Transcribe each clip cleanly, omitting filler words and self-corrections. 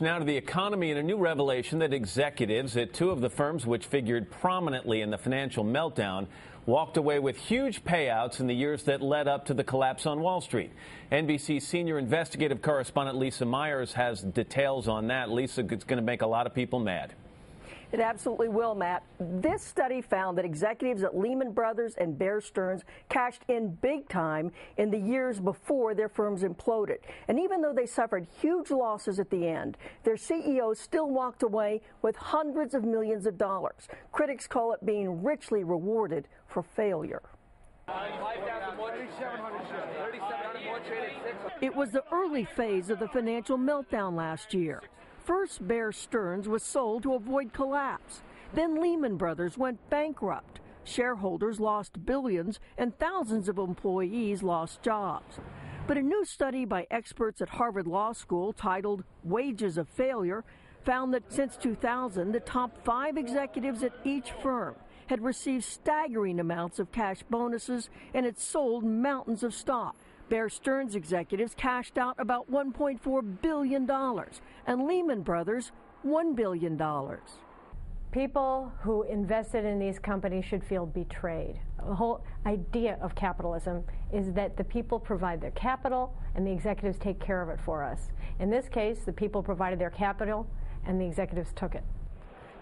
Now to the economy and a new revelation that executives at two of the firms which figured prominently in the financial meltdown walked away with huge payouts in the years that led up to the collapse on Wall Street. NBC's senior investigative correspondent Lisa Myers has details on that. Lisa, it's going to make a lot of people mad. It absolutely will, Matt. This study found that executives at Lehman Brothers and Bear Stearns cashed in big time in the years before their firms imploded. And even though they suffered huge losses at the end, their CEOs still walked away with hundreds of millions of dollars. Critics call it being richly rewarded for failure. It was the early phase of the financial meltdown last year. First, Bear Stearns was sold to avoid collapse. Then Lehman Brothers went bankrupt. Shareholders lost billions and thousands of employees lost jobs. But a new study by experts at Harvard Law School titled Wages of Failure found that since 2000, the top 5 executives at each firm had received staggering amounts of cash bonuses and had sold mountains of stock. Bear Stearns executives cashed out about $1.4 billion, and Lehman Brothers $1 billion. People who invested in these companies should feel betrayed. The whole idea of capitalism is that the people provide their capital and the executives take care of it for us. In this case, the people provided their capital and the executives took it.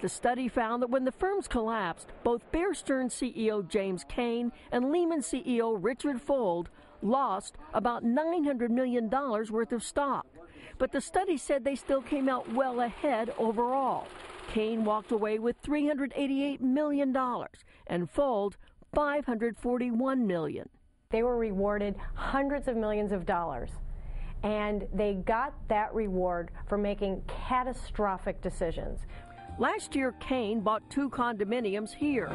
The study found that when the firms collapsed, both Bear Stearns CEO James Cain and Lehman CEO Richard Fuld lost about $900 million worth of stock. But the study said they still came out well ahead overall. Cain walked away with $388 million and Fuld $541 million. They were rewarded hundreds of millions of dollars, and they got that reward for making catastrophic decisions. Last year, Cain bought 2 condominiums here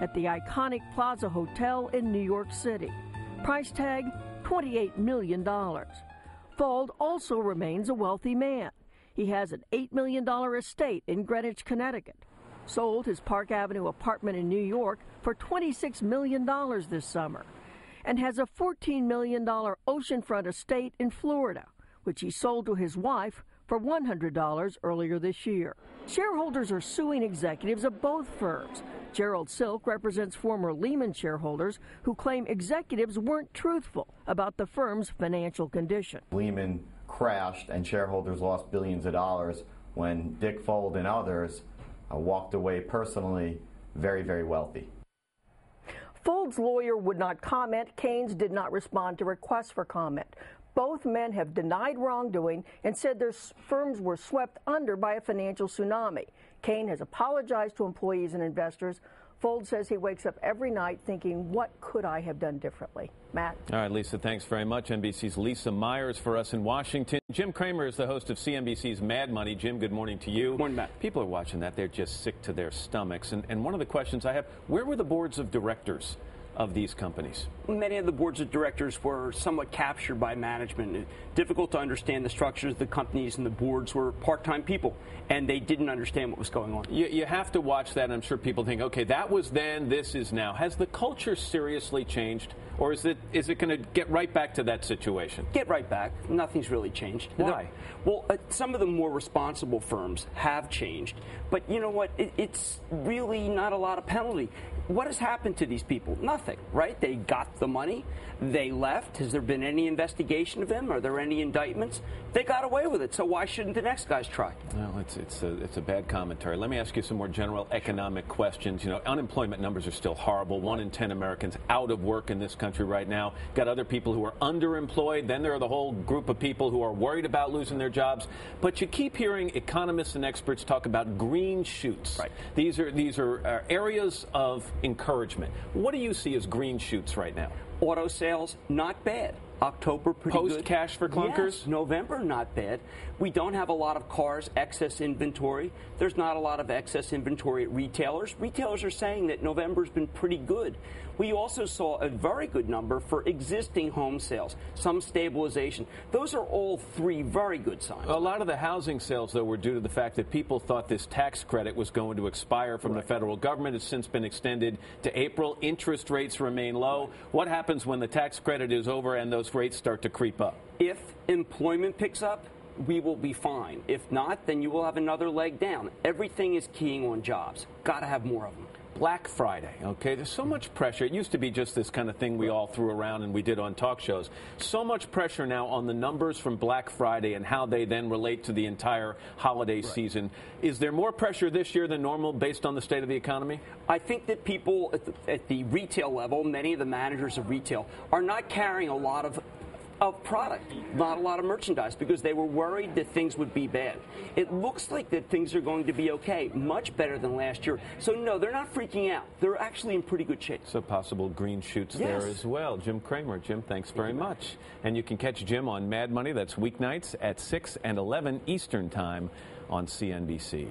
at the iconic Plaza Hotel in New York City. Price tag, $28 million. Fuld also remains a wealthy man. He has an $8 million estate in Greenwich, Connecticut. Sold his Park Avenue apartment in New York for $26 million this summer. And has a $14 million oceanfront estate in Florida, which he sold to his wife for $100 earlier this year. Shareholders are suing executives of both firms. Gerald Silk represents former Lehman shareholders who claim executives weren't truthful about the firm's financial condition. Lehman crashed and shareholders lost billions of dollars when Dick Fuld and others walked away personally very, very wealthy. Fuld's lawyer would not comment. Cain's did not respond to requests for comment. Both men have denied wrongdoing and said their firms were swept under by a financial tsunami. Cain has apologized to employees and investors. Fuld says he wakes up every night thinking, what could I have done differently? Matt? All right, Lisa, thanks very much. NBC's Lisa Myers for us in Washington. Jim Cramer is the host of CNBC's Mad Money. Jim, good morning to you. Good morning, Matt. People are watching that. They're just sick to their stomachs. And one of the questions I have, where were the boards of directors of these companies? Many of the boards of directors were somewhat captured by management. Difficult to understand the structures of the companies, and the boards were part-time people, and they didn't understand what was going on. You have to watch that, and I'm sure people think, okay, that was then, this is now. Has the culture seriously changed, or is it going to get right back to that situation? Get right back. Nothing's really changed. Why? Well, some of the more responsible firms have changed, but you know what? It's really not a lot of penalty. What has happened to these people? Nothing, right? They got the money. They left. Has there been any investigation of them? Are there any indictments? They got away with it, so why shouldn't the next guys try? Well, it's a bad commentary. Let me ask you some more general economic questions. You know, unemployment numbers are still horrible. 1 in 10 Americans out of work in this country right now. Got other people who are underemployed. Then there are the whole group of people who are worried about losing their jobs. But you keep hearing economists and experts talk about green shoots. Right. These are areas of encouragement. What do you see as green shoots right now? Auto sales, not bad. October, pretty good. Post cash for clunkers? Yes. November, not bad. We don't have a lot of cars, excess inventory. There's not a lot of excess inventory at retailers. Retailers are saying that November's been pretty good. We also saw a very good number for existing home sales, some stabilization. Those are all three very good signs. A lot of the housing sales, though, were due to the fact that people thought this tax credit was going to expire from the federal government. It's since been extended to April. Interest rates remain low. What happens when the tax credit is over and those rates start to creep up? If employment picks up, we will be fine. If not, then you will have another leg down. Everything is keying on jobs. Got to have more of them. Black Friday, okay? There's so much pressure. It used to be just this kind of thing we all threw around and we did on talk shows. So much pressure now on the numbers from Black Friday and how they then relate to the entire holiday season. Is there more pressure this year than normal based on the state of the economy? I think that people at the retail level, many of the managers of retail, are not carrying a lot of product, not a lot of merchandise, because they were worried that things would be bad. It looks like that things are going to be okay, much better than last year. So no, they're not freaking out. They're actually in pretty good shape. So possible green shoots there as well. Jim Cramer. Jim, thanks very much. And you can catch Jim on Mad Money. That's weeknights at 6 and 11 Eastern Time on CNBC.